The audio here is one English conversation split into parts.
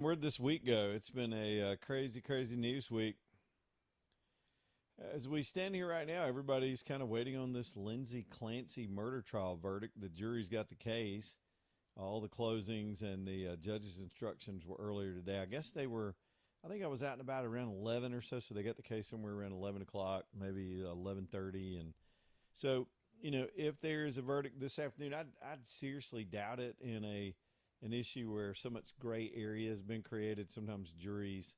Where'd this week go? It's been a crazy, crazy news week. As we stand here right now, everybody's kind of waiting on this Lindsay Clancy murder trial verdict. The jury's got the case. All the closings and the judge's instructions were earlier today. I guess they were, I think I was out and about around 11 or so, so they got the case somewhere around 11 o'clock, maybe 11:30. And so, if there's a verdict this afternoon, I'd seriously doubt it in an issue where so much gray area has been created. Sometimes juries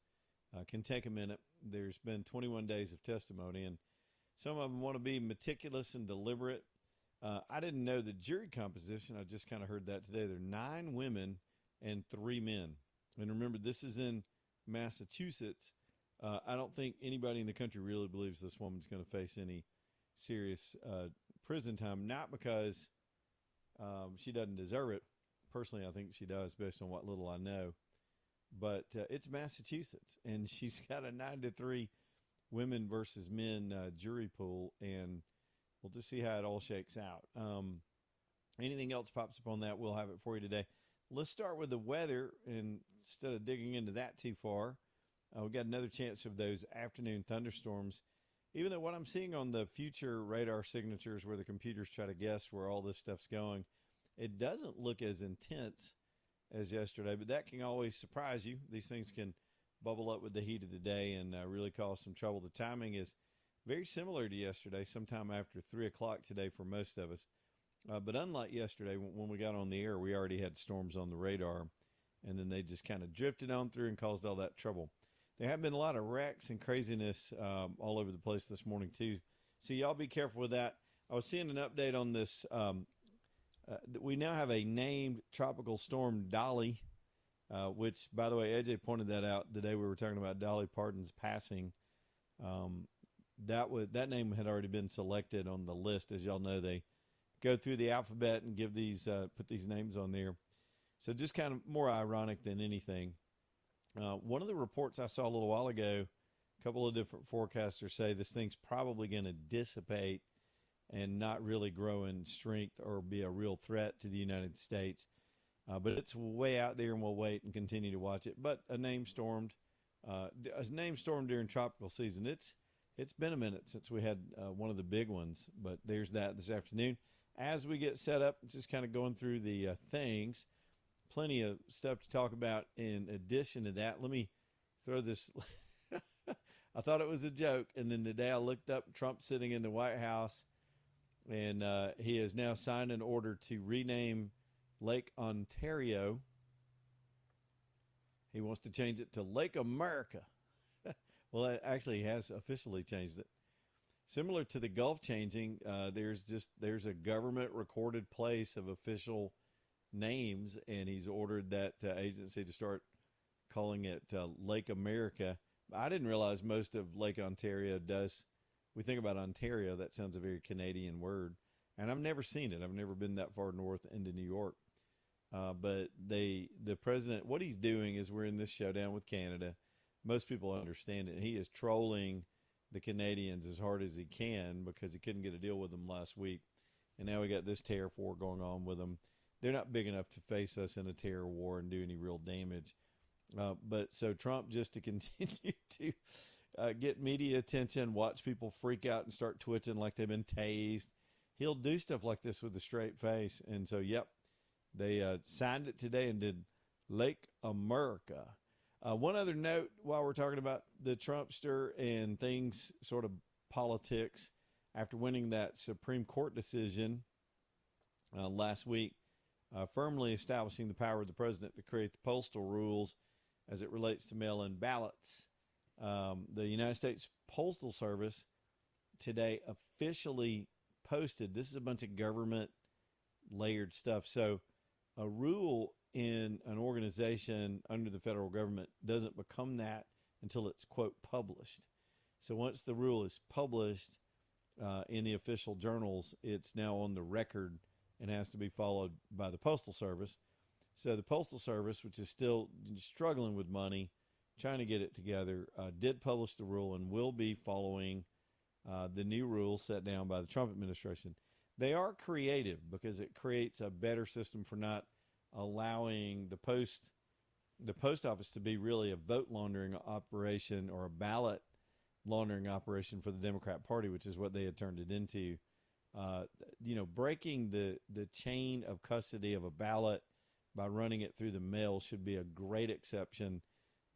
can take a minute. There's been 21 days of testimony, and some of them want to be meticulous and deliberate. I didn't know the jury composition. I just kind of heard that today. There are 9 women and 3 men. And remember, this is in Massachusetts. I don't think anybody in the country really believes this woman's going to face any serious prison time, not because she doesn't deserve it. Personally, I think she does based on what little I know. But it's Massachusetts, and she's got a 9-3 women versus men jury pool, and we'll just see how it all shakes out. Anything else pops up on that, we'll have it for you today. Let's start with the weather, and instead of digging into that too far, we've got another chance of those afternoon thunderstorms. Even though what I'm seeing on the future radar signatures where the computers try to guess where all this stuff's going, it doesn't look as intense as yesterday, but that can always surprise you. These things can bubble up with the heat of the day and really cause some trouble. The timing is very similar to yesterday, sometime after 3 o'clock today for most of us. But unlike yesterday, when we got on the air, we already had storms on the radar, and then they just kind of drifted on through and caused all that trouble. There have been a lot of wrecks and craziness all over the place this morning, too. So y'all be careful with that. I was seeing an update on this. We now have a named tropical storm, Dolly, which, by the way, AJ pointed that out the day we were talking about Dolly Parton's passing. That name had already been selected on the list. As y'all know, they go through the alphabet and give these put these names on there. So just kind of more ironic than anything. One of the reports I saw a little while ago, a couple of different forecasters say this thing's probably going to dissipate and not really grow in strength or be a real threat to the United States. But it's way out there, and we'll wait and continue to watch it. But a name storm during tropical season. It's been a minute since we had one of the big ones, but there's that this afternoon. As we get set up, just kind of going through the things, plenty of stuff to talk about in addition to that. Let me throw this. I thought it was a joke, and then today I looked up Trump sitting in the White House, and he has now signed an order to rename Lake Ontario. He wants to change it to Lake America. Well, actually, he has officially changed it. Similar to the Gulf changing, there's a government recorded place of official names, and he's ordered that agency to start calling it Lake America. I didn't realize most of Lake Ontario does. We think about Ontario, that sounds a very Canadian word, and I've never seen it. I've never been that far north into New York. But the president, what he's doing is we're in this showdown with Canada. Most people understand it. He is trolling the Canadians as hard as he can because he couldn't get a deal with them last week. And now we got this tariff war going on with them. They're not big enough to face us in a terror war and do any real damage. But so Trump, just to continue to get media attention, watch people freak out and start twitching like they've been tased, he'll do stuff like this with a straight face. And so, yep, they signed it today and did Lake America. One other note while we're talking about the Trumpster and things, sort of politics, after winning that Supreme Court decision last week, firmly establishing the power of the president to create the postal rules as it relates to mail-in ballots. The United States Postal Service today officially posted, this is a bunch of government layered stuff. So a rule in an organization under the federal government doesn't become that until it's, quote, published. So once the rule is published in the official journals, it's now on the record and has to be followed by the Postal Service. So the Postal Service, which is still struggling with money, trying to get it together, did publish the rule and will be following the new rules set down by the Trump administration. They are creative because it creates a better system for not allowing the post, the post office to be really a vote laundering operation or a ballot laundering operation for the Democrat Party, which is what they had turned it into. Breaking the chain of custody of a ballot by running it through the mail should be a great exception,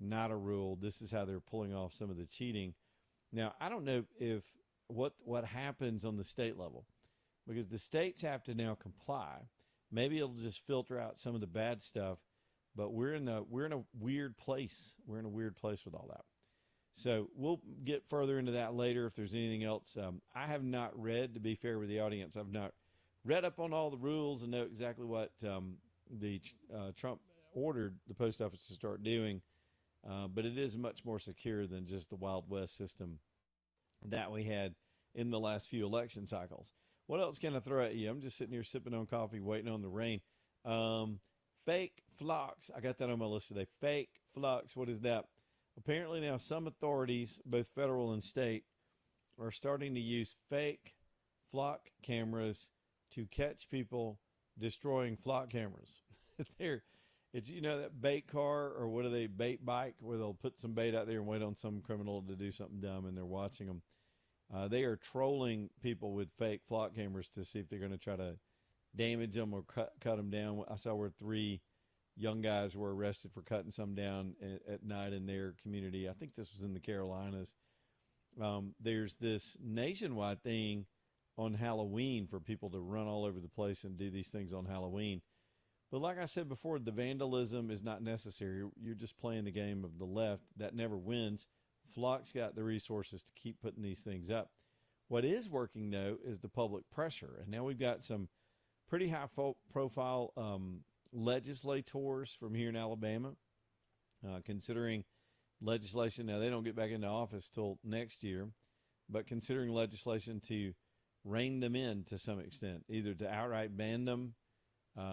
not a rule. This is how they're pulling off some of the cheating. Now, I don't know if what happens on the state level, because the states have to now comply. Maybe it'll just filter out some of the bad stuff, but we're in a weird place. We're in a weird place with all that. So we'll get further into that later if there's anything else. I have not read, to be fair with the audience, I've not read up on all the rules and know exactly what the Trump ordered the post office to start doing. But it is much more secure than just the Wild West system that we had in the last few election cycles. What else can I throw at you? I'm just sitting here sipping on coffee, waiting on the rain. Fake flocks. I got that on my list today. Fake flocks. What is that? Apparently now some authorities, both federal and state, are starting to use fake flock cameras to catch people destroying flock cameras. It's that bait car, or what are they, bait bike, where they'll put some bait out there and wait on some criminal to do something dumb, and they're watching them. They are trolling people with fake flock cameras to see if they're going to try to damage them or cut them down. I saw where 3 young guys were arrested for cutting some down at night in their community. I think this was in the Carolinas. There's this nationwide thing on Halloween for people to run all over the place and do these things on Halloween. But like I said before, the vandalism is not necessary. You're just playing the game of the left. That never wins. Flock's got the resources to keep putting these things up. What is working, though, is the public pressure. And now we've got some pretty high-profile legislators from here in Alabama considering legislation. Now, they don't get back into office till next year, but considering legislation to rein them in to some extent, either to outright ban them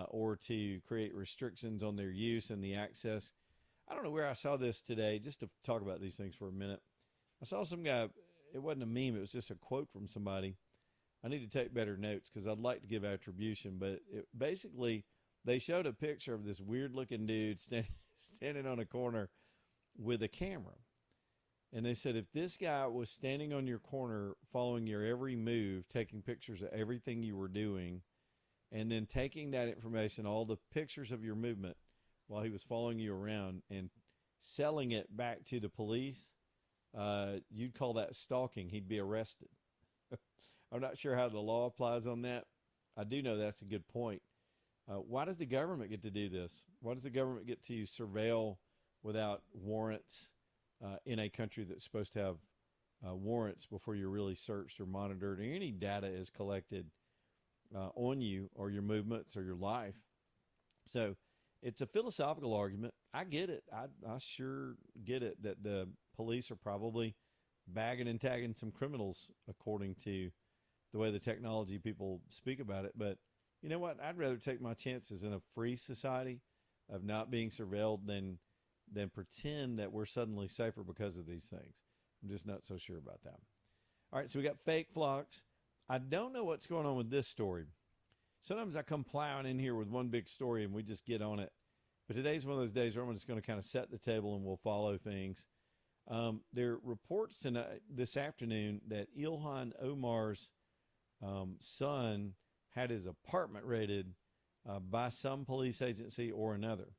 or to create restrictions on their use and the access. I don't know where I saw this today, just to talk about these things for a minute. I saw some guy, it wasn't a meme, it was just a quote from somebody. I need to take better notes because I'd like to give attribution, but basically they showed a picture of this weird-looking dude standing on a corner with a camera. And they said if this guy was standing on your corner following your every move, taking pictures of everything you were doing, and then taking that information, all the pictures of your movement while he was following you around and selling it back to the police, you'd call that stalking. He'd be arrested. I'm not sure how the law applies on that. I do know that's a good point. Why does the government get to do this? Why does the government get to surveil without warrants in a country that's supposed to have warrants before you're really searched or monitored, or any data is collected on you or your movements or your life? So it's a philosophical argument. I get it. I sure get it that the police are probably bagging and tagging some criminals according to the way the technology people speak about it. But you know what? I'd rather take my chances in a free society of not being surveilled than pretend that we're suddenly safer because of these things. I'm just not so sure about that. All right, so we got fake flocks. I don't know what's going on with this story. Sometimes I come plowing in here with one big story and we just get on it. But today's one of those days where I'm just going to kind of set the table and we'll follow things. There are reports this afternoon that Ilhan Omar's son had his apartment raided by some police agency or another.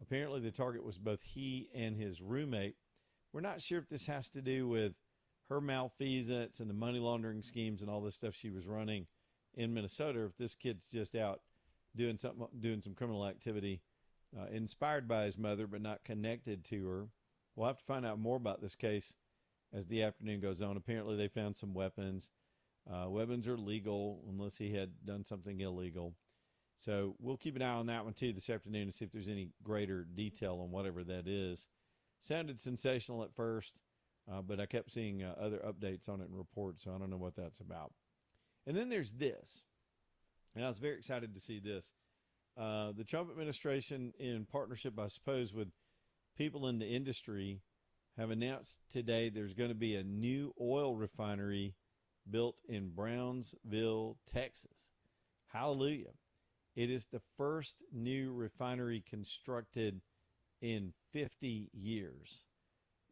Apparently the target was both he and his roommate. We're not sure if this has to do with her malfeasance and the money laundering schemes and all this stuff she was running in Minnesota, or if this kid's just out doing some criminal activity inspired by his mother but not connected to her. We'll have to find out more about this case as the afternoon goes on. Apparently they found some weapons. Weapons are legal unless he had done something illegal. So we'll keep an eye on that one too this afternoon to see if there's any greater detail on whatever that is. Sounded sensational at first, but I kept seeing other updates on it and reports, so I don't know what that's about. And then there's this, and I was very excited to see this. The Trump administration, in partnership, I suppose, with people in the industry, have announced today there's going to be a new oil refinery built in Brownsville, Texas. Hallelujah. It is the first new refinery constructed in 50 years,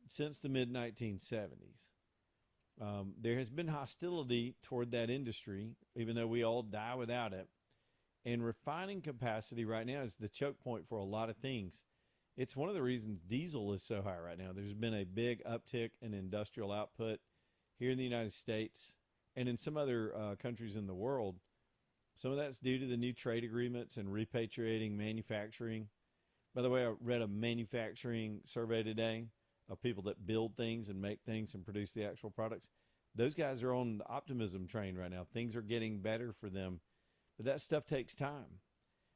since the mid 1970s. There has been hostility toward that industry, even though we all die without it. And refining capacity right now is the choke point for a lot of things. It's one of the reasons diesel is so high right now. There's been a big uptick in industrial output here in the United States and in some other countries in the world. Some of that's due to the new trade agreements and repatriating manufacturing. By the way, I read a manufacturing survey today of people that build things and make things and produce the actual products. Those guys are on the optimism train right now. Things are getting better for them, but that stuff takes time.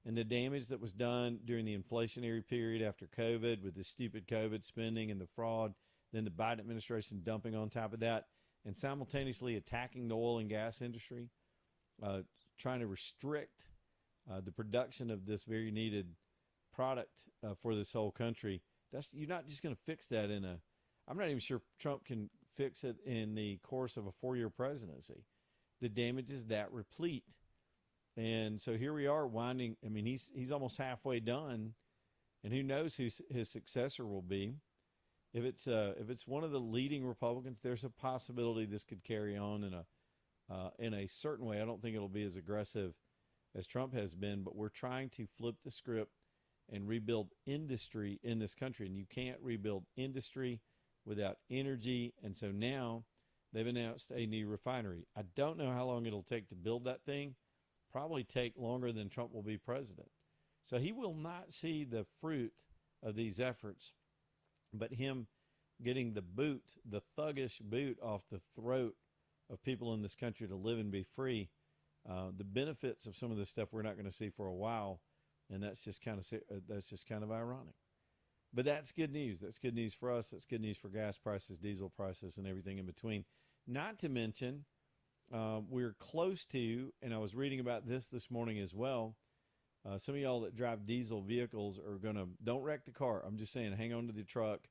And the damage that was done during the inflationary period after COVID with the stupid COVID spending and the fraud, then the Biden administration dumping on top of that, and simultaneously attacking the oil and gas industry, trying to restrict the production of this very needed product for this whole country. You're not just going to fix that I'm not even sure Trump can fix it in the course of a 4-year presidency. The damage is that replete. And so here we are winding. I mean, he's almost halfway done, and who knows who his successor will be. If it's one of the leading Republicans, there's a possibility this could carry on in a certain way. I don't think it'll be as aggressive as Trump has been, but we're trying to flip the script and rebuild industry in this country. And you can't rebuild industry without energy. And so now they've announced a new refinery. I don't know how long it'll take to build that thing. Probably take longer than Trump will be president. So he will not see the fruit of these efforts, but him getting the thuggish boot off the throat of people in this country to live and be free. The benefits of some of this stuff we're not going to see for a while, and that's just kind of ironic. But that's good news. That's good news for us. That's good news for gas prices, diesel prices, and everything in between. Not to mention, we're close to, and I was reading about this morning as well. Some of y'all that drive diesel vehicles are don't wreck the car. I'm just saying, hang on to the truck,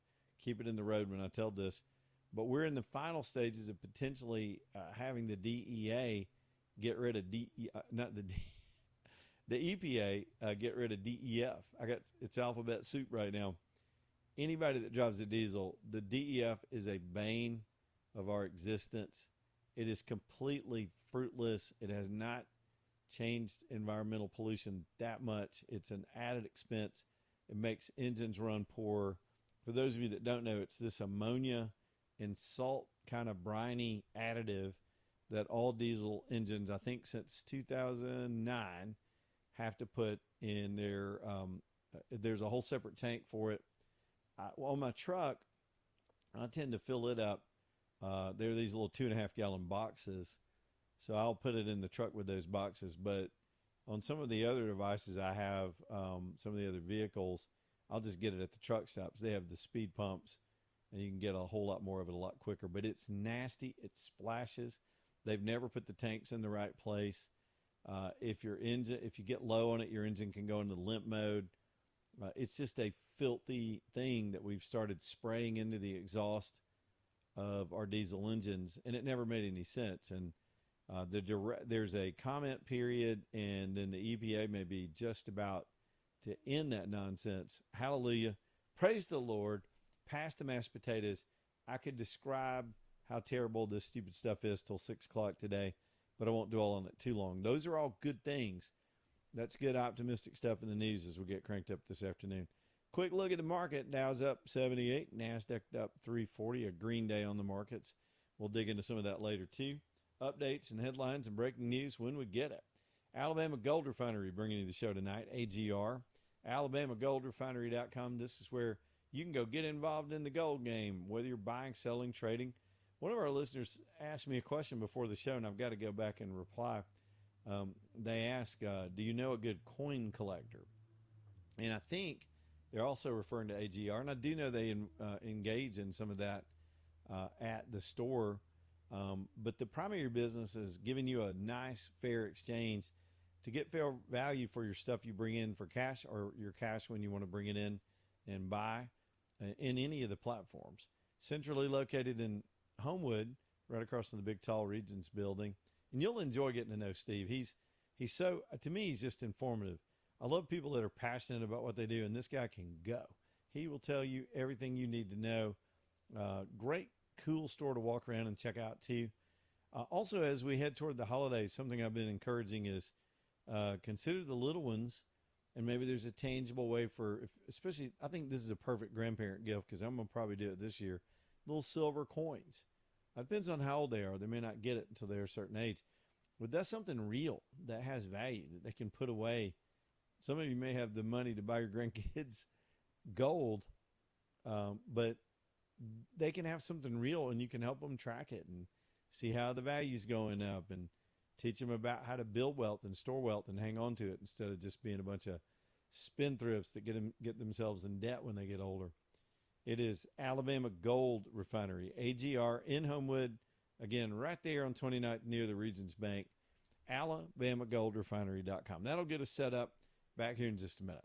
keep it in the road when I tell this. But we're in the final stages of potentially having the DEA get rid of the EPA get rid of DEF. It's alphabet soup right now. Anybody that drives a diesel, the DEF is a bane of our existence. It is completely fruitless. It has not changed environmental pollution that much. It's an added expense. It makes engines run poor. For those of you that don't know, it's this ammonia and salt kind of briny additive that all diesel engines, I think since 2009, have to put in their, there's a whole separate tank for it. On my truck, I tend to fill it up. There are these little 2.5 gallon boxes. So I'll put it in the truck with those boxes. But on some of the other devices I have, some of the other vehicles, I'll just get it at the truck stops. They have the speed pumps, and you can get a whole lot more of it a lot quicker. But it's nasty. It splashes. They've never put the tanks in the right place. If you get low on it, your engine can go into limp mode. It's just a filthy thing that we've started spraying into the exhaust of our diesel engines, and it never made any sense. And there's a comment period, and then the EPA may be just about to end that nonsense. Hallelujah. Praise the Lord. Pass the mashed potatoes. I could describe how terrible this stupid stuff is till 6 o'clock today, but I won't dwell on it too long. Those are all good things. That's good optimistic stuff in the news as we get cranked up this afternoon. Quick look at the market. Dow's up 78. NASDAQ up 340. A green day on the markets. We'll dig into some of that later too. Updates and headlines and breaking news when we get it. Alabama Gold Refinery bringing you the show tonight. AGR. AlabamaGoldRefinery.com. This is where you can go get involved in the gold game, whether you're buying, selling, trading. One of our listeners asked me a question before the show, and I've got to go back and reply. They ask, do you know a good coin collector? And I think they're also referring to AGR, and I do know they engage in some of that at the store. But the primary business is giving you a nice, fair exchange to get fair value for your stuff you bring in for cash, or your cash when you want to bring it in and buy in any of the platforms. Centrally located in Homewood, right across from the big tall Regions building. And you'll enjoy getting to know Steve. He's to me, he's just informative. I love people that are passionate about what they do, and this guy can go. He will tell you everything you need to know. Great, cool store to walk around and check out too. Also, as we head toward the holidays, something I've been encouraging is consider the little ones, and maybe there's a tangible way for, especially, I think this is a perfect grandparent gift because I'm gonna probably do it this year. Little silver coins. It depends on how old they are. They may not get it until they're a certain age, but that's something real that has value that they can put away. Some of you may have the money to buy your grandkids gold, but they can have something real, and you can help them track it and see how the value's going up, and teach them about how to build wealth and store wealth and hang on to it instead of just being a bunch of spendthrifts that get themselves in debt when they get older. It is Alabama Gold Refinery, AGR in Homewood. Again, right there on 29th near the Regions Bank, alabamagoldrefinery.com. That'll get us set up. Back here in just a minute.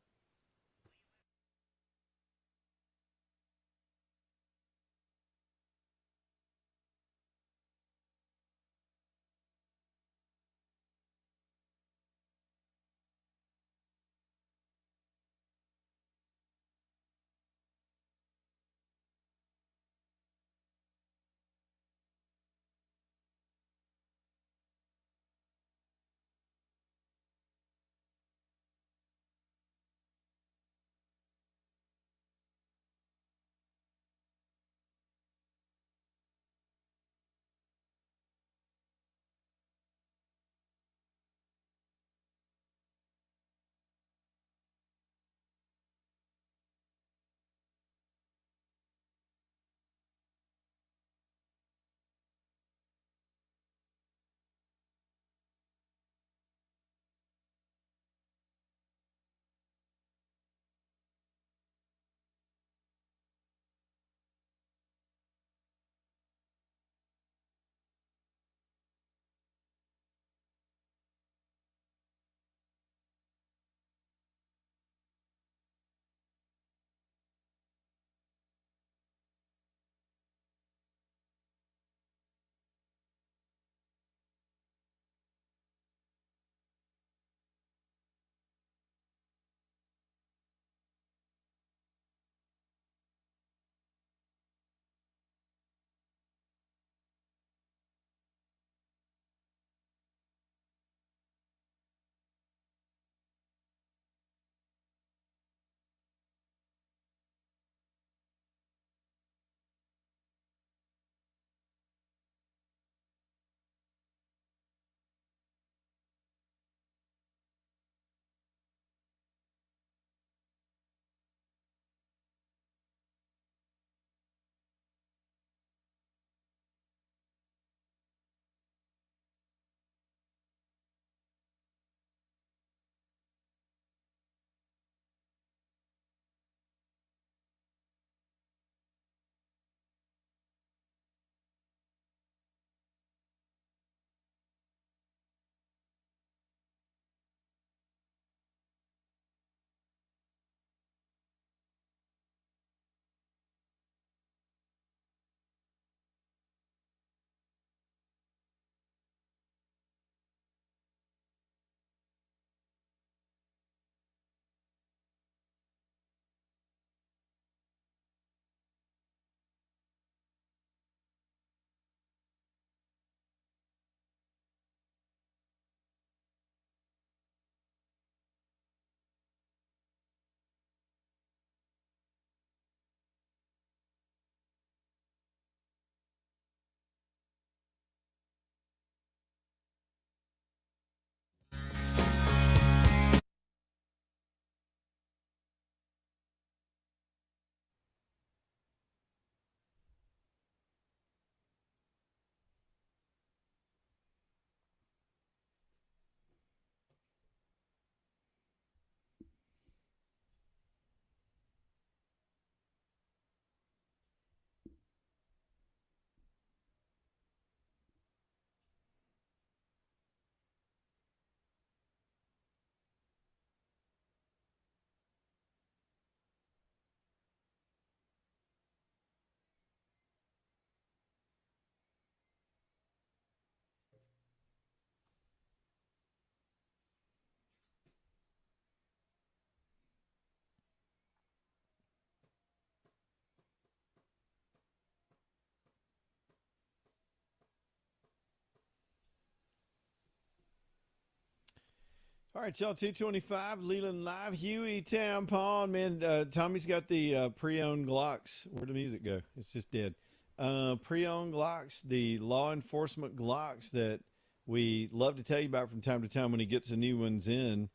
All right, y'all, 225 Leland Live, Huey Town Pond. Man, Tommy's got the pre-owned Glocks. Where'd the music go? It's just dead. Pre-owned Glocks, the law enforcement Glocks that we love to tell you about from time to time when he gets the new ones in.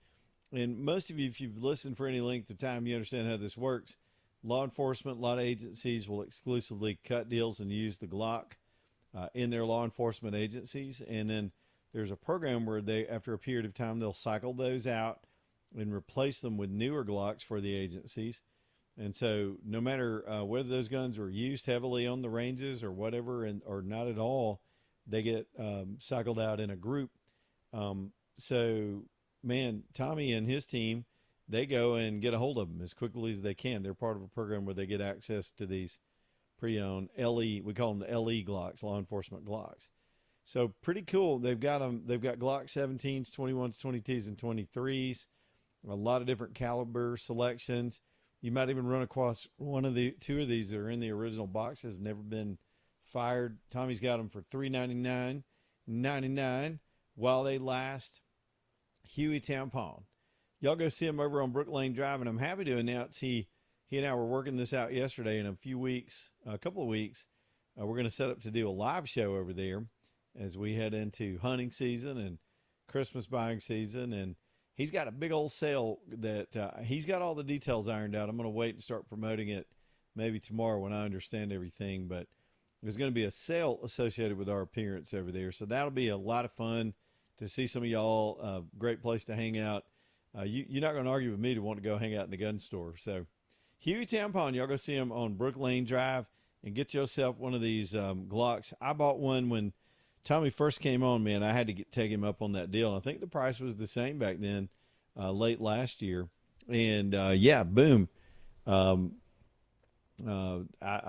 And most of you, if you've listened for any length of time, you understand how this works. Law enforcement, a lot of agencies will exclusively cut deals and use the Glock in their law enforcement agencies. And then there's a program where they, after a period of time, they'll cycle those out and replace them with newer Glocks for the agencies. And so no matter whether those guns were used heavily on the ranges or whatever, or not at all, they get cycled out in a group. So, man, Tommy and his team, they go and get a hold of them as quickly as they can. They're part of a program where they get access to these pre-owned LE, we call them the LE Glocks, law enforcement Glocks. So pretty cool. They've got them. They've got Glock 17s, 21s, 22s, and 23s. A lot of different caliber selections. You might even run across two of these that are in the original boxes, have never been fired. Tommy's got them for $399.99 while they last. Huey Town Pond. Y'all go see him over on Brook Lane Drive, and I'm happy to announce he and I were working this out yesterday. In a couple of weeks, we're going to set up to do a live show over there as we head into hunting season and Christmas buying season. And he's got a big old sale that he's got all the details ironed out. I'm going to wait and start promoting it maybe tomorrow when I understand everything. But there's going to be a sale associated with our appearance over there. So that'll be a lot of fun to see some of y'all. Great place to hang out. You're not going to argue with me to want to go hang out in the gun store. So Huey Town Pond, y'all go see him on Brook Lane Drive and get yourself one of these Glocks. I bought one when Tommy first came on, man. I had to take him up on that deal. I think the price was the same back then, late last year. And yeah, boom. I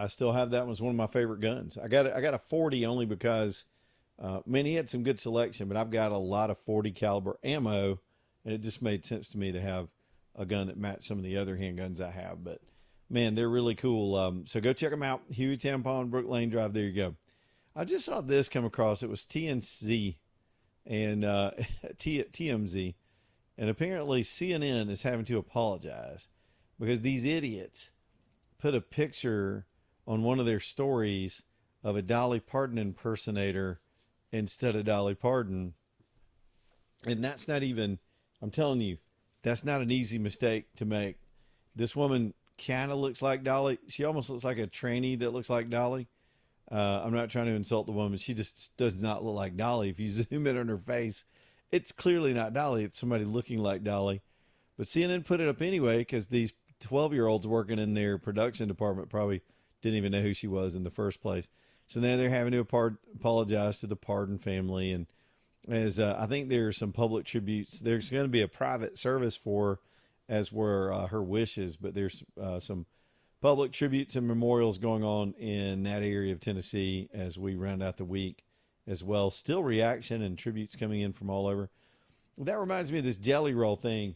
still have that one. It's one of my favorite guns. I got a 40 only because, man, he had some good selection, but I've got a lot of 40 caliber ammo, and it just made sense to me to have a gun that matched some of the other handguns I have. But man, they're really cool. So go check them out. Huey Town Pond, Brook Lane Drive. There you go. I just saw this come across. It was TNC and TMZ, and apparently CNN is having to apologize because these idiots put a picture on one of their stories of a Dolly Parton impersonator instead of Dolly Parton. And that's not even, I'm telling you, that's not an easy mistake to make. This woman kind of looks like Dolly. She almost looks like a tranny that looks like Dolly. I'm not trying to insult the woman. She just does not look like Dolly. If you zoom in on her face, it's clearly not Dolly. It's somebody looking like Dolly. But CNN put it up anyway because these 12-year-olds working in their production department probably didn't even know who she was in the first place. So now they're having to apologize to the Pardon family. And as I think there's some public tributes, there's going to be a private service for her, as were her wishes, but there's some public tributes and memorials going on in that area of Tennessee as we round out the week as well. Still reaction and tributes coming in from all over. That reminds me of this Jelly Roll thing.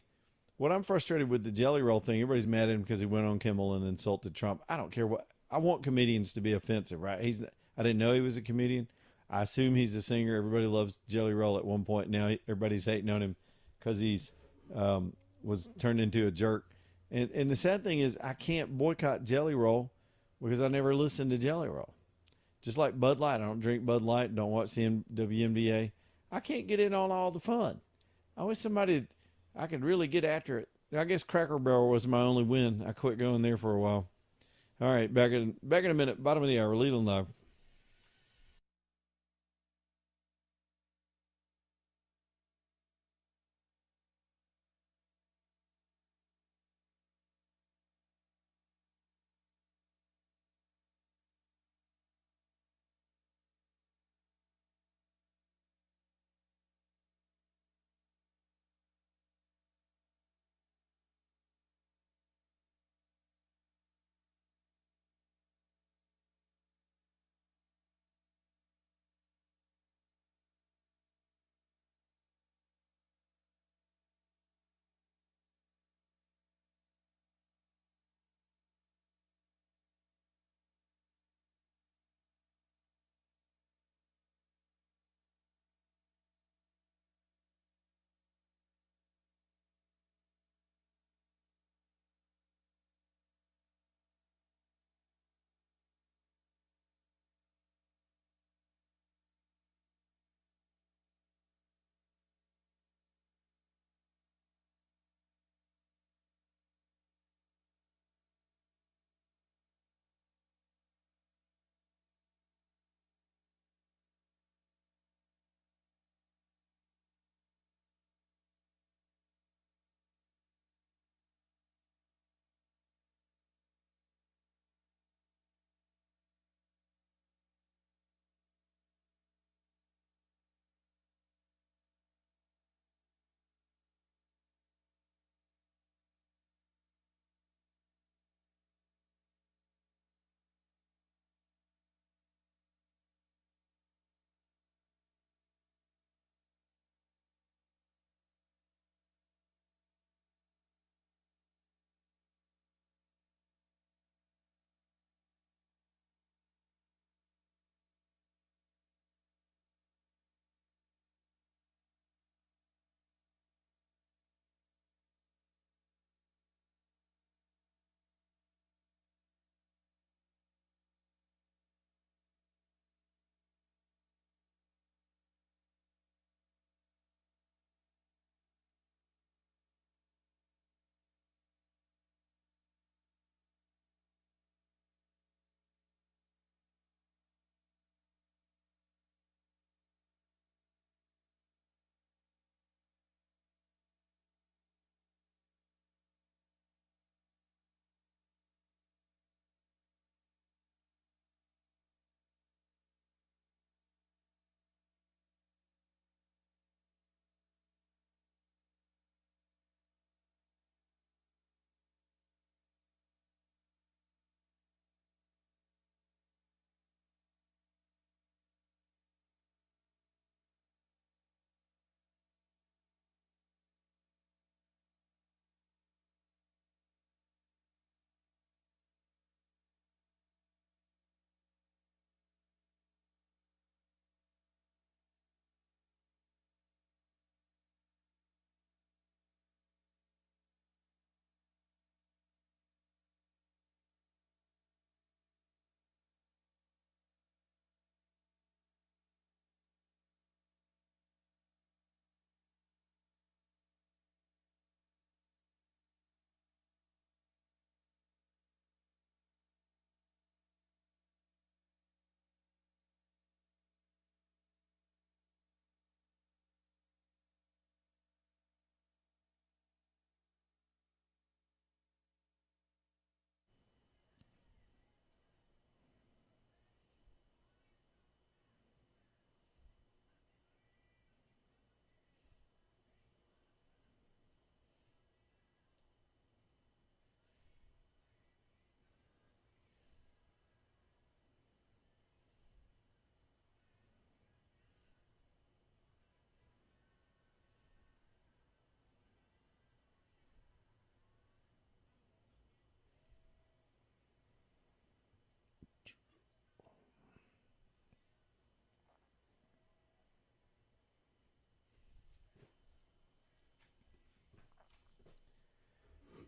What I'm frustrated with the Jelly Roll thing, everybody's mad at him because he went on Kimmel and insulted Trump. I don't care what. I want comedians to be offensive, right? I didn't know he was a comedian. I assume he's a singer. Everybody loves Jelly Roll at one point. Now everybody's hating on him because he's was turned into a jerk. And the sad thing is I can't boycott Jelly Roll because I never listened to Jelly Roll. Just like Bud Light. I don't drink Bud Light. Don't watch the WNBA. I can't get in on all the fun. I wish I could really get after it. I guess Cracker Barrel was my only win. I quit going there for a while. All right, back in a minute. Bottom of the hour. Leland Live.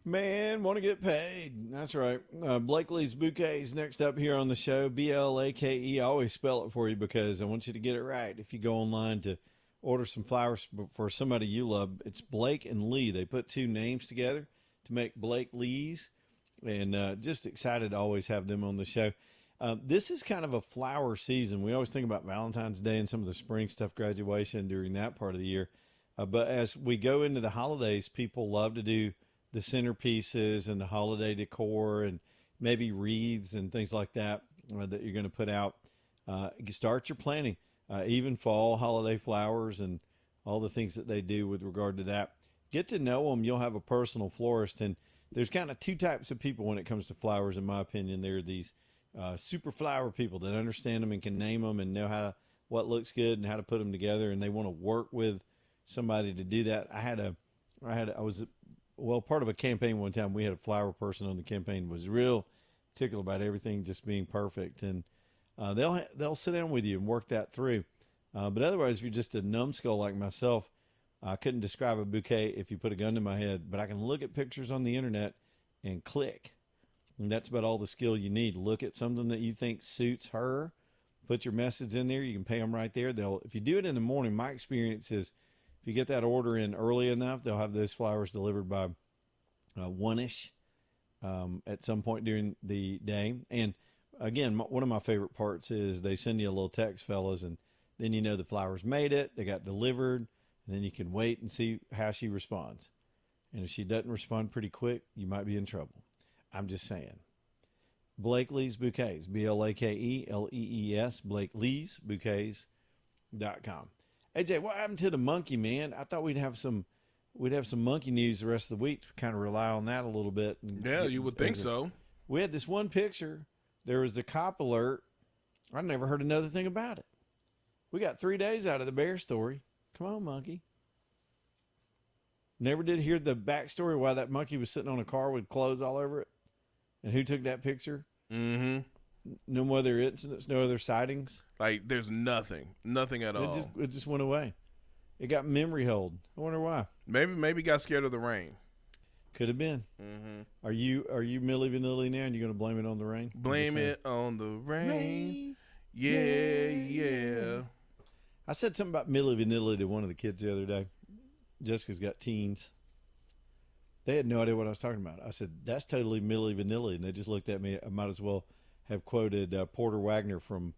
Man, want to get paid. That's right. Blakely's Bouquets next up here on the show. Blake. I always spell it for you because I want you to get it right. If you go online to order some flowers for somebody you love, it's Blake and Lee. They put two names together to make Blake Lee's. And just excited to always have them on the show. This is kind of a flower season. We always think about Valentine's Day and some of the spring stuff, graduation during that part of the year. But as we go into the holidays, people love to do the centerpieces and the holiday decor and maybe wreaths and things like that that you're going to put out. Start your planning, even fall holiday flowers and all the things that they do with regard to that. Get to know them. You'll have a personal florist. And there's kind of two types of people when it comes to flowers, in my opinion. There are these super flower people that understand them and can name them and know what looks good and how to put them together, and they want to work with somebody to do that. I was part of a campaign one time. We had a flower person on the campaign, was real particular about everything just being perfect, and they'll sit down with you and work that through. But otherwise, if you're just a numbskull like myself, I couldn't describe a bouquet if you put a gun to my head, but I can look at pictures on the internet and click. And that's about all the skill you need. Look at something that you think suits her, put your message in there. You can pay them right there. If you do it in the morning, my experience is if you get that order in early enough, they'll have those flowers delivered by 1-ish at some point during the day. And again, one of my favorite parts is they send you a little text, fellas, and then you know the flowers made it, they got delivered, and then you can wait and see how she responds. And if she doesn't respond pretty quick, you might be in trouble. I'm just saying. Blakely's Bouquets, BLAKELEES, BlakeLeesBouquets.com. AJ, what happened to the monkey, man? I thought we'd have some monkey news the rest of the week to kind of rely on that a little bit. Yeah, you would think so. We had this one picture. There was a cop alert. I never heard another thing about it. We got 3 days out of the bear story. Come on, monkey. Never did hear the backstory why that monkey was sitting on a car with clothes all over it. And who took that picture? Mm-hmm. No other incidents, no other sightings. Like, there's nothing at all. It just went away. It got memory hold. I wonder why. Maybe got scared of the rain. Could have been. Mm-hmm. Are you Milli Vanilli now, and you're going to blame it on the rain? Blame it on the rain. Yeah. I said something about Milli Vanilli to one of the kids the other day. Jessica's got teens. They had no idea what I was talking about. I said, that's totally Milli Vanilli. And they just looked at me. I might as well have quoted Porter Wagner from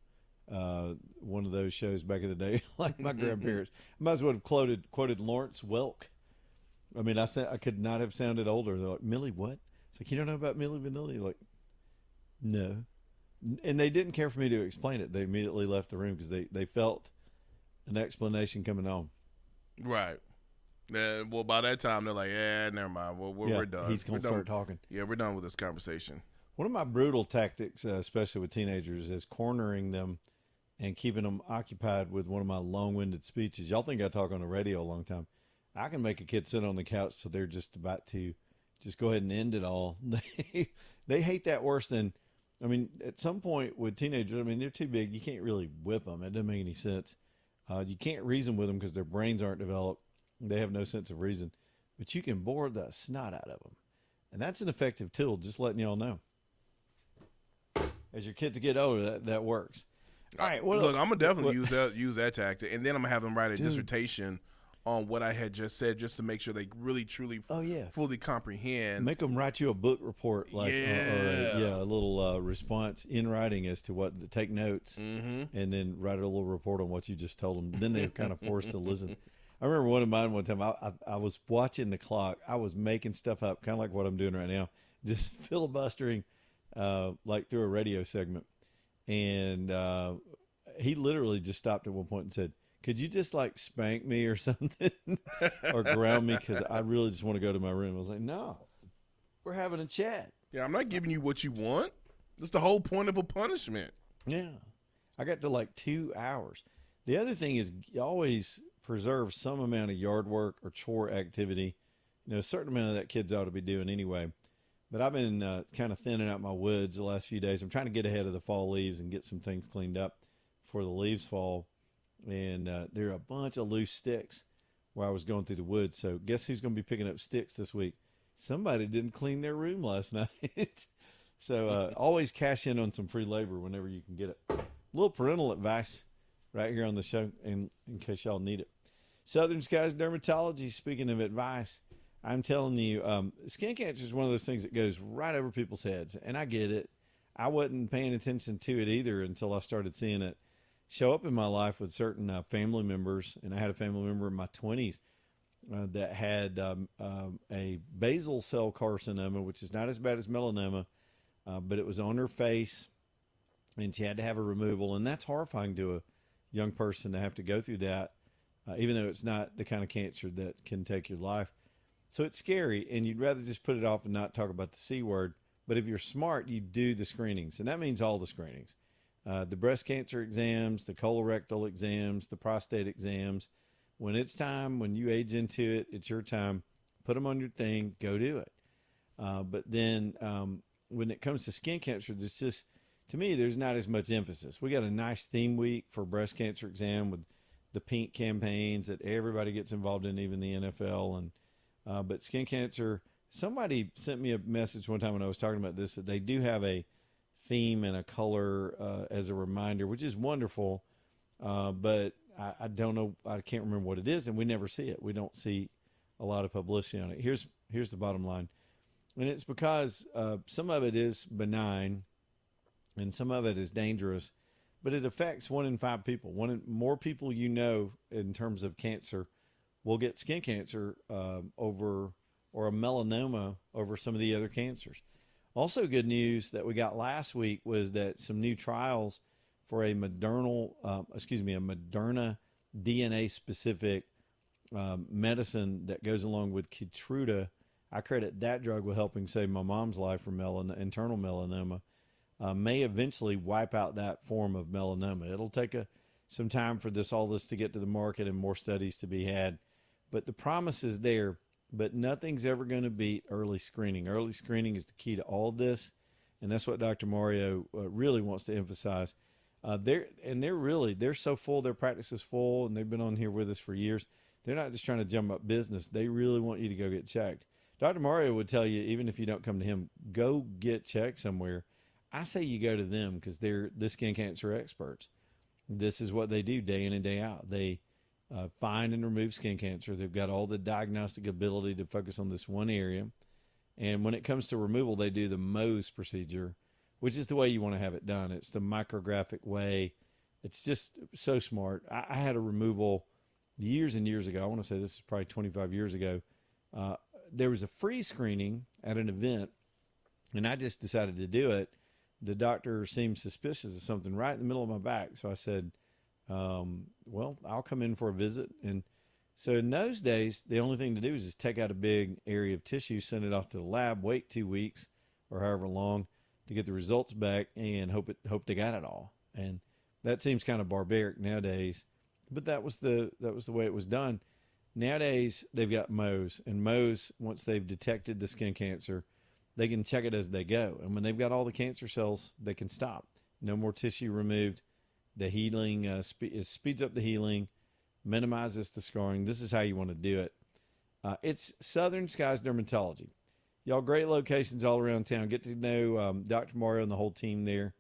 one of those shows back in the day, like my grandparents. I might as well have quoted Lawrence Welk. I mean, I could not have sounded older. They're like, Millie, what? It's like, you don't know about Milli Vanilli? Like, no. And they didn't care for me to explain it. They immediately left the room because they felt an explanation coming on. Right. Well, by that time, they're like, yeah, never mind. Well, we're done. He's going to start talking. Yeah, we're done with this conversation. One of my brutal tactics, especially with teenagers, is cornering them and keeping them occupied with one of my long-winded speeches. Y'all think I talk on the radio a long time. I can make a kid sit on the couch so they're just about to just go ahead and end it all. They hate that worse than, I mean, at some point with teenagers, I mean, they're too big. You can't really whip them. It doesn't make any sense. You can't reason with them because their brains aren't developed. They have no sense of reason. But you can bore the snot out of them. And that's an effective tool, just letting y'all know. As your kids get older, that works. All right. Look, I'm going to definitely use that tactic. And then I'm going to have them write a dissertation on what I had just said, just to make sure they really, truly, fully comprehend. Make them write you a book report, like a little response in writing as to what. Take notes, and then write a little report on what you just told them. Then they're kind of forced to listen. I remember one of mine one time. I was watching the clock. I was making stuff up, kind of like what I'm doing right now, just filibustering, like through a radio segment, and he literally just stopped at one point and said, could you just like spank me or something or ground me? Because I really just want to go to my room. I was like, no, we're having a chat. Yeah, I'm not giving you what you want. That's the whole point of a punishment. Yeah. I got to like 2 hours. The other thing is you always preserve some amount of yard work or chore activity. You know, a certain amount of that kids ought to be doing anyway. But I've been kind of thinning out my woods the last few days. I'm trying to get ahead of the fall leaves and get some things cleaned up before the leaves fall. And there are a bunch of loose sticks where I was going through the woods. So guess who's going to be picking up sticks this week? somebody didn't clean their room last night. So always cash in on some free labor whenever you can get it. A little parental advice right here on the show, in case y'all need it. Southern Skies Dermatology, speaking of advice, I'm telling you, skin cancer is one of those things that goes right over people's heads. And I get it. I wasn't paying attention to it either until I started seeing it show up in my life with certain family members. And I had a family member in my 20s that had a basal cell carcinoma, which is not as bad as melanoma, but it was on her face, and she had to have a removal. And that's horrifying to a young person to have to go through that, even though it's not the kind of cancer that can take your life. So it's scary, and you'd rather just put it off and not talk about the C word. But if you're smart, you do the screenings, and that means all the screenings. The breast cancer exams, the colorectal exams, the prostate exams. When it's time, when you age into it, it's your time. Put them on your thing, go do it. But then when it comes to skin cancer, there's just, to me, there's not as much emphasis. We got a nice theme week for breast cancer exam with the pink campaigns that everybody gets involved in, even the NFL. And but skin cancer, somebody sent me a message one time when I was talking about this, that they do have a theme and a color as a reminder, which is wonderful. But I don't know, I can't remember what it is, and we never see it. We don't see a lot of publicity on it. Here's the bottom line. And it's because some of it is benign and some of it is dangerous, but it affects 1 in 5 people. More people you know in terms of cancer will get skin cancer over, or a melanoma over some of the other cancers. Also, good news that we got last week was that some new trials for a Moderna DNA specific medicine that goes along with Keytruda. I credit that drug with helping save my mom's life from internal melanoma. May eventually wipe out that form of melanoma. It'll take some time for all this to get to the market and more studies to be had. But the promise is there, but nothing's ever going to beat early screening. Early screening is the key to all this, and that's what Dr. Mario really wants to emphasize. They're so full, their practice is full, and they've been on here with us for years. They're not just trying to jump up business. They really want you to go get checked. Dr. Mario would tell you, even if you don't come to him, go get checked somewhere. I say you go to them because they're the skin cancer experts. This is what they do day in and day out. They find and remove skin cancer. They've got all the diagnostic ability to focus on this one area. And when it comes to removal, they do the Mohs procedure, which is the way you want to have it done. It's the micrographic way. It's just so smart. I had a removal years and years ago. I want to say this is probably 25 years ago. There was a free screening at an event, and I just decided to do it. The doctor seemed suspicious of something right in the middle of my back. So I said, well, I'll come in for a visit. And so in those days, the only thing to do is just take out a big area of tissue, send it off to the lab, wait 2 weeks or however long to get the results back, and hope they got it all. And that seems kind of barbaric nowadays, but that was the way it was done. Nowadays, they've got Mohs, and Mohs, once they've detected the skin cancer, they can check it as they go. And when they've got all the cancer cells, they can stop. No more tissue removed. The healing speeds up the healing, minimizes the scarring. This is how you want to do it. It's Southern Skies Dermatology. Y'all, great locations all around town. Get to know Dr. Mario and the whole team there.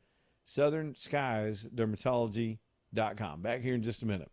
Southern Skies Dermatology.com. Back here in just a minute.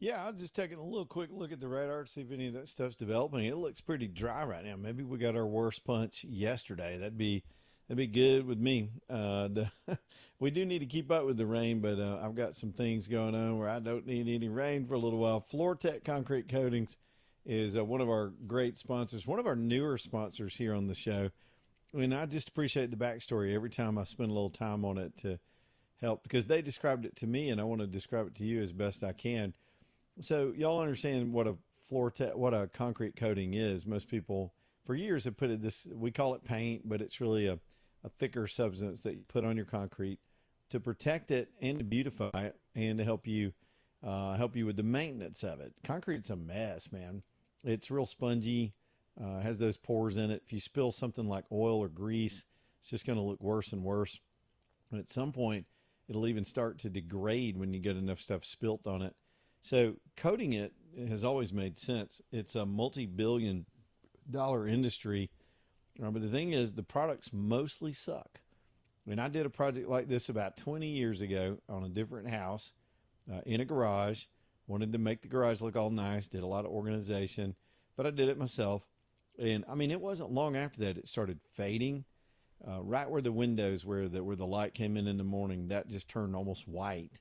Yeah, I was just taking a little quick look at the radar to see if any of that stuff's developing. It looks pretty dry right now. Maybe we got our worst punch yesterday. That'd be good with me. We do need to keep up with the rain, but I've got some things going on where I don't need any rain for a little while. FloorTech Concrete Coatings is one of our great sponsors, one of our newer sponsors here on the show. And I just appreciate the backstory every time I spend a little time on it to help, because they described it to me and I want to describe it to you as best I can. So y'all understand what what a concrete coating is. Most people for years have put it this, we call it paint, but it's really a thicker substance that you put on your concrete to protect it and to beautify it and to help you with the maintenance of it. Concrete's a mess, man. It's real spongy, has those pores in it. If you spill something like oil or grease, it's just going to look worse and worse. And at some point, it'll even start to degrade when you get enough stuff spilt on it. So coating it has always made sense. It's a multi-billion-dollar industry. But the thing is, the products mostly suck. I mean, I did a project like this about 20 years ago on a different house in a garage. Wanted to make the garage look all nice, did a lot of organization, but I did it myself. And, I mean, it wasn't long after that it started fading. Right where the windows, where the light came in the morning, that just turned almost white.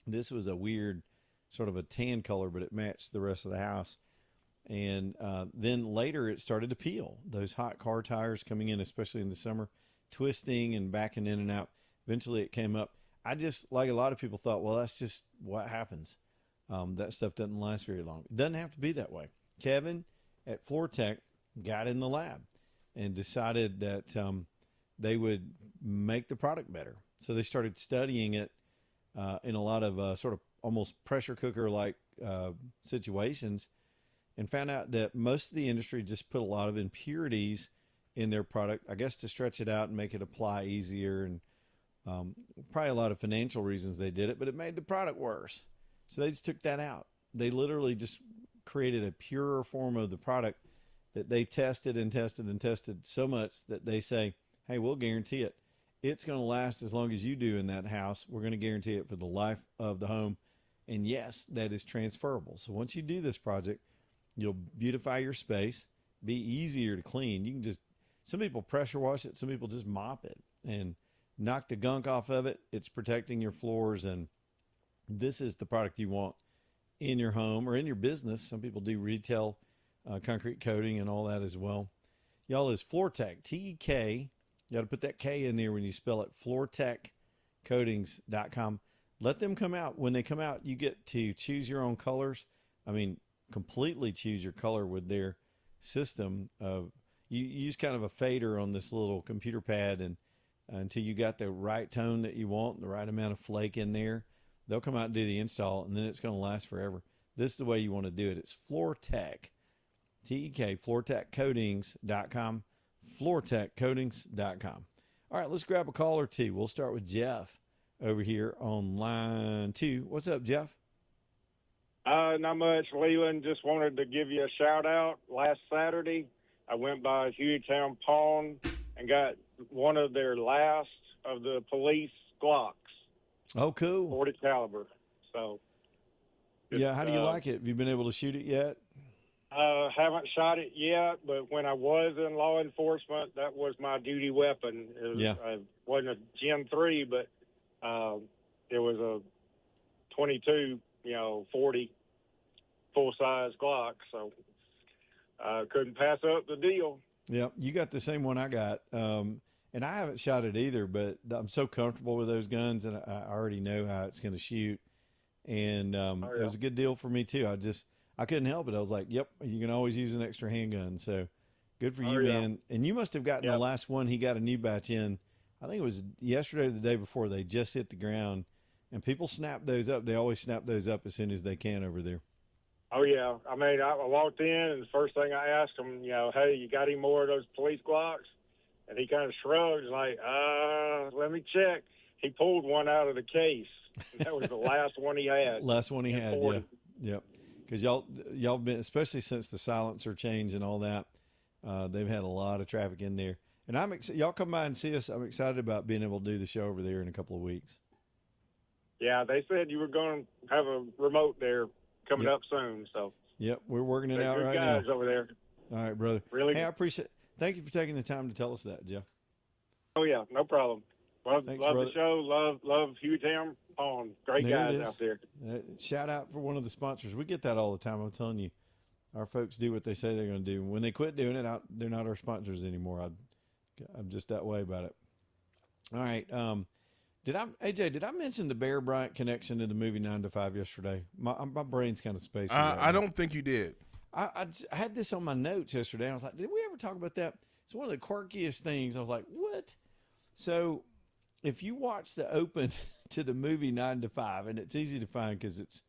This was a weird sort of a tan color, but it matched the rest of the house. And then later it started to peel. Those hot car tires coming in, especially in the summer, twisting and backing in and out. Eventually it came up. I just, like a lot of people, thought, well, that's just what happens. That stuff doesn't last very long. It doesn't have to be that way. Kevin at FloorTech got in the lab and decided that they would make the product better. So they started studying it in a lot of sort of almost pressure cooker like situations, and found out that most of the industry just put a lot of impurities in their product, I guess to stretch it out and make it apply easier, and probably a lot of financial reasons they did it, but it made the product worse. So they just took that out. They literally just created a purer form of the product that they tested and tested and tested so much that they say, hey, we'll guarantee it. It's going to last as long as you do in that house. We're going to guarantee it for the life of the home. And yes, that is transferable. So once you do this project, you'll beautify your space, be easier to clean. You can just, some people pressure wash it, some people just mop it and knock the gunk off of it. It's protecting your floors, and this is the product you want in your home or in your business. Some people do retail concrete coating and all that as well. Y'all, is FloorTech, T-E-K. You got to put that K in there when you spell it, floortechcoatings.com. Let them come out. When they come out, you get to choose your own colors. I mean, completely choose your color with their system. You use kind of a fader on this little computer pad, and until you got the right tone that you want, the right amount of flake in there, they'll come out and do the install, and then it's going to last forever. This is the way you want to do it. It's FloorTech, T-E-K, floortechcoatings.com, floortechcoatings.com. All right, let's grab a call or two. We'll start with Jeff over here on line 2. What's up, Jeff? Not much, Leland. Just wanted to give you a shout out. Last Saturday, I went by Hueytown Pawn and got one of their last of the police Glocks. Oh, cool. 40 caliber. So, yeah, how do you like it? Have you been able to shoot it yet? Haven't shot it yet, but when I was in law enforcement, that was my duty weapon. It wasn't a Gen 3, but it was a 22, 40 full-size Glock, so I couldn't pass up the deal. Yeah, you got the same one I got, and I haven't shot it either, but I'm so comfortable with those guns, and I already know how it's going to shoot, and it was a good deal for me, too. I couldn't help it. I was like, yep, you can always use an extra handgun, so good for you, man. And you must have gotten the last one. He got a new batch in. I think it was yesterday or the day before. They just hit the ground, and people snap those up. They always snap those up as soon as they can over there. Oh, yeah. I mean, I walked in, and the first thing I asked him, hey, you got any more of those police Glocks? And he kind of shrugged, like, let me check. He pulled one out of the case. That was the last one he had. Last one he had, 40. Yeah. Yep. Because y'all been, especially since the silencer change and all that, they've had a lot of traffic in there. And y'all come by and see us. I'm excited about being able to do the show over there in a couple of weeks. Yeah, they said you were going to have a remote there coming up soon. So. Yep, we're working it out good right guys now. over there. All right, brother. Really. Hey, I appreciate. Thank you for taking the time to tell us that, Jeff. Oh yeah, no problem. Thanks, love brother. the show. Love Hugh Tam on. Great guys out there. Shout out for one of the sponsors. We get that all the time. I'm telling you, our folks do what they say they're going to do. When they quit doing it, they're not our sponsors anymore. I'm just that way about it. All right. AJ, did I mention the Bear Bryant connection to the movie 9 to 5 yesterday? My brain's kind of spacey. I don't think you did. I had this on my notes yesterday. I was like, did we ever talk about that? It's one of the quirkiest things. I was like, what? So if you watch the open to the movie 9 to 5, and it's easy to find because it's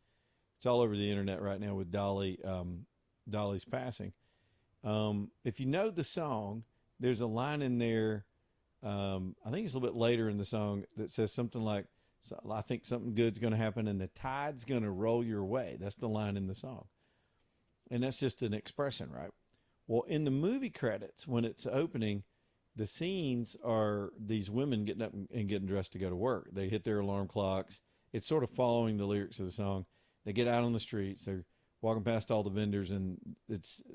all over the internet right now with Dolly's passing. If you know the song, there's a line in there. I think it's a little bit later in the song that says something like, I think something good's going to happen and the tide's going to roll your way. That's the line in the song. And that's just an expression, right? Well, in the movie credits, when it's opening, the scenes are these women getting up and getting dressed to go to work. They hit their alarm clocks. It's sort of following the lyrics of the song. They get out on the streets. They're walking past all the vendors, and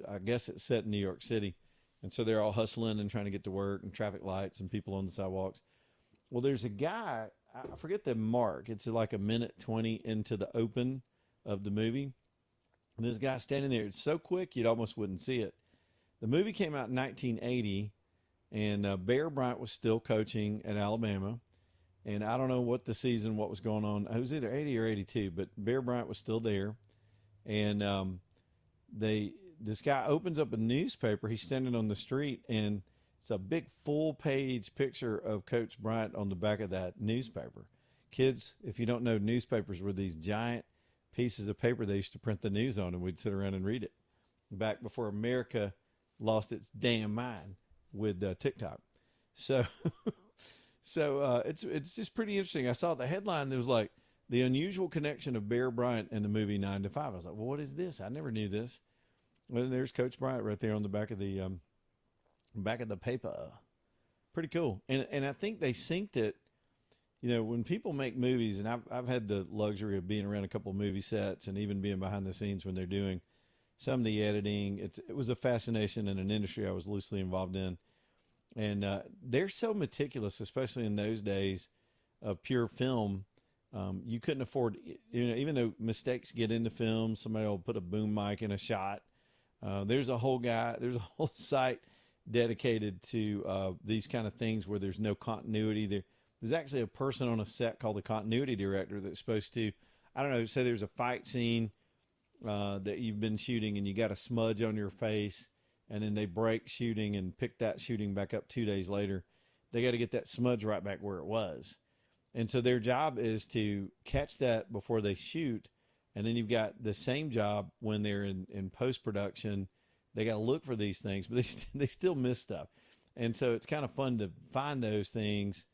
I guess it's set in New York City. And so they're all hustling and trying to get to work, and traffic lights and people on the sidewalks. Well, there's a guy, I forget the mark. It's like a minute 20 into the open of the movie. And this guy standing there, it's so quick you almost wouldn't see it. The movie came out in 1980, and Bear Bryant was still coaching at Alabama. And I don't know what was going on. It was either 80 or 82, but Bear Bryant was still there. And this guy opens up a newspaper. He's standing on the street, and it's a big full-page picture of Coach Bryant on the back of that newspaper. Kids, if you don't know, newspapers were these giant pieces of paper they used to print the news on, and we'd sit around and read it back before America lost its damn mind with TikTok. So it's just pretty interesting. I saw the headline. There was like the unusual connection of Bear Bryant and the movie 9 to 5. I was like, well, what is this? I never knew this. Well, there's Coach Bryant right there on the back of the paper. Pretty cool. And I think they synced it. You know, when people make movies, and I've had the luxury of being around a couple of movie sets and even being behind the scenes when they're doing some of the editing. It was a fascination in an industry I was loosely involved in. And they're so meticulous, especially in those days of pure film. You couldn't afford, even though mistakes get into film, somebody will put a boom mic in a shot. There's a whole site dedicated to these kind of things where there's no continuity. There's actually a person on a set called the continuity director that's supposed to, I don't know, say there's a fight scene that you've been shooting and you got a smudge on your face, and then they break shooting and pick that shooting back up 2 days later. They got to get that smudge right back where it was. And so their job is to catch that before they shoot. And then you've got the same job when they're in post-production. They got to look for these things, but they still miss stuff. And so it's kind of fun to find those things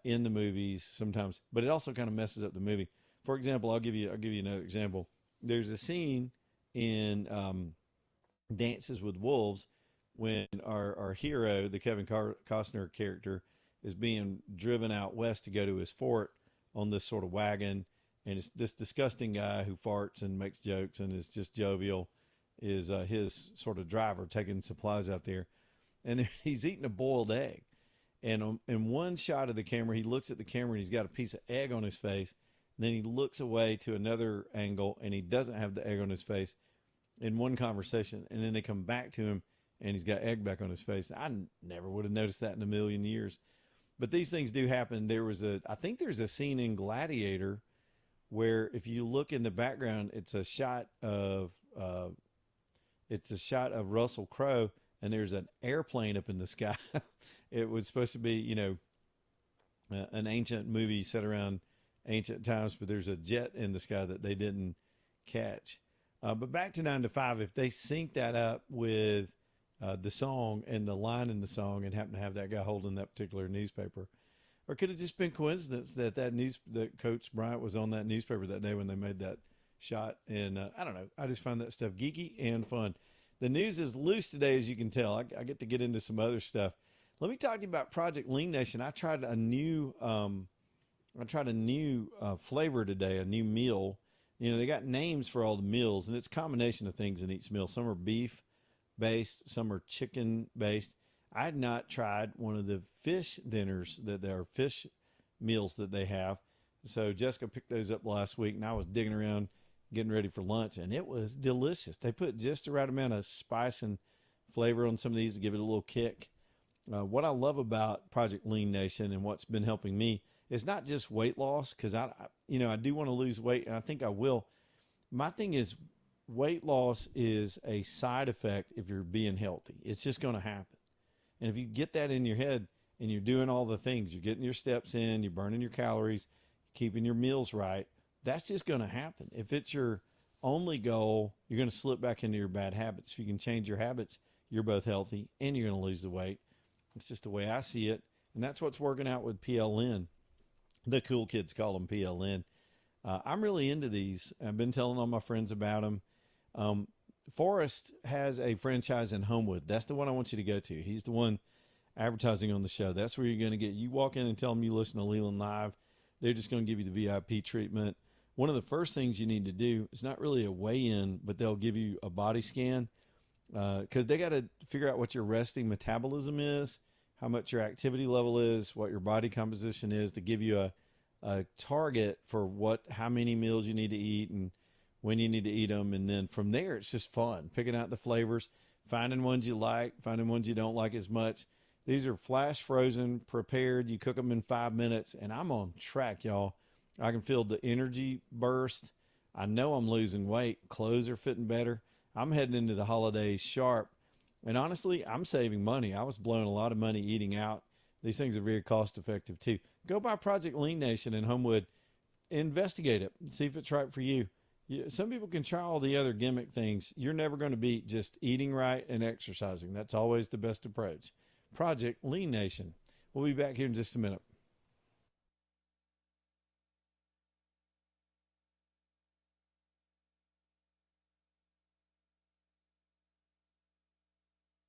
in the movies sometimes, but it also kind of messes up the movie. For example, I'll give you another example. There's a scene in Dances with Wolves when our hero, the Kevin Costner character, is being driven out west to go to his fort on this sort of wagon. And it's this disgusting guy who farts and makes jokes and is just jovial is his sort of driver taking supplies out there. And he's eating a boiled egg. And in one shot of the camera, he looks at the camera and he's got a piece of egg on his face. And then he looks away to another angle and he doesn't have the egg on his face in one conversation. And then they come back to him and he's got egg back on his face. I never would have noticed that in a million years. But these things do happen. I think there's a scene in Gladiator where if you look in the background, it's a shot of Russell Crowe, and there's an airplane up in the sky. It was supposed to be, an ancient movie set around ancient times, but there's a jet in the sky that they didn't catch. But back to 9 to 5, if they sync that up with the song and the line in the song and happen to have that guy holding that particular newspaper, or could it just been coincidence that Coach Bryant was on that newspaper that day when they made that shot? And I don't know. I just find that stuff geeky and fun. The news is loose today, as you can tell. I get to get into some other stuff. Let me talk to you about Project Lean Nation. I tried a new flavor today, a new meal You know, they got names for all the meals, and it's a combination of things in each meal. Some are beef based, some are chicken based. I had not tried one of the fish dinners that there are fish meals that they have. So Jessica picked those up last week, and I was digging around getting ready for lunch, and it was delicious. They put just the right amount of spice and flavor on some of these to give it a little kick. What I love about Project Lean Nation and what's been helping me is not just weight loss, because I do want to lose weight, and I think I will. My thing is, weight loss is a side effect if you're being healthy. It's just going to happen. And if you get that in your head and you're doing all the things, you're getting your steps in, you're burning your calories, keeping your meals right, that's just going to happen. If it's your only goal, you're going to slip back into your bad habits. If you can change your habits, you're both healthy and you're going to lose the weight. It's just the way I see it. And that's what's working out with PLN. The cool kids call them PLN. I'm really into these. I've been telling all my friends about them. Forrest has a franchise in Homewood. That's the one I want you to go to. He's the one advertising on the show. That's where you're going to get. You walk in and tell them you listen to Leland Live. They're just going to give you the VIP treatment. One of the first things you need to do is not really a weigh-in, but they'll give you a body scan because they got to figure out what your resting metabolism is, how much your activity level is, what your body composition is, to give you a target for how many meals you need to eat and when you need to eat them. And then from there, it's just fun, picking out the flavors, finding ones you like, finding ones you don't like as much. These are flash frozen, prepared. You cook them in 5 minutes, and I'm on track, y'all. I can feel the energy burst. I know I'm losing weight. Clothes are fitting better. I'm heading into the holidays sharp. And honestly, I'm saving money. I was blowing a lot of money eating out. These things are very cost effective too. Go by Project Lean Nation in Homewood. Investigate it. See if it's right for you. Some people can try all the other gimmick things. You're never going to beat just eating right and exercising. That's always the best approach. Project Lean Nation. We'll be back here in just a minute.